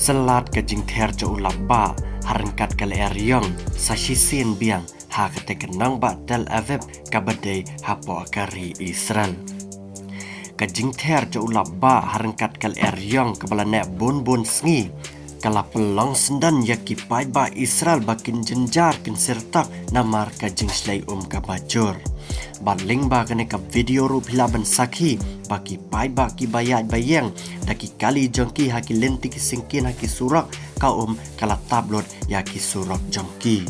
Selat ke jing ther jo ulaba harangkat ke leeriong sashisin biang ha kate kenang ba Tel Aviv kabadai hapo akari Israel. Ke jing ther jo ulaba harangkat ke leeriong kebalane bun sngi kala pelong sendan yaki pai ba Israel bakin jenjar kin sertak namar ka jing slay ka bajur. Baling ba kene ka video ru hilaban sakhi baki pai ba ki bayat bayang daki kali jongki haki lenti ki singkin haki surak ka kala tablot yaki surak jongki.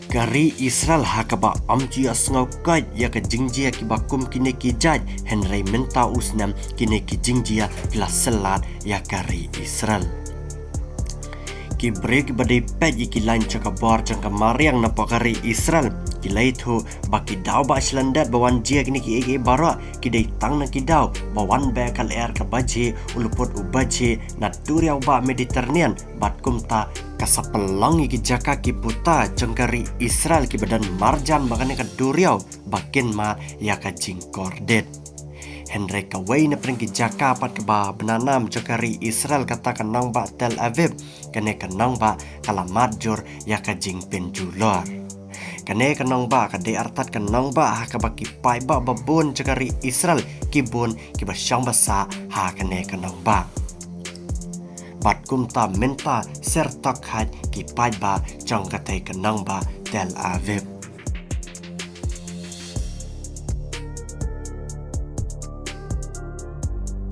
Kari Israel hakaba amji asngau kaj ya ka jingjia ki bakum kine ki jaj Henry menta usnam kine ki jingjia kila selat ya kari Israel. Ki break badai pet ki lain caka bar caka mariang na pakari Israel ki laitu baki daw ba islandat bawan jia kini ki ege bara ki dai tang na ki daw bawan ba kal air ka baje ulupot ubaje na turiaw ba Mediterranean bat kumta kasapelang ki jaka ki puta cengkari Israel ki badan marjan bakane ka duriaw bakin ma ya ka jingkordet. Henry kawai na pergi jaka pat ke ba benanam cakari Israel kata kenang ba Tel Aviv kene kenang ba kalamat jor ya ka jing penjulor kene kenang ba kade artat kenang ba ha ka baki pai ba babon cakari Israel kibun ki basyang basa ha kene kenang ba bat kumta menta sertak hat ki pai ba jang katai kenang ba Tel Aviv.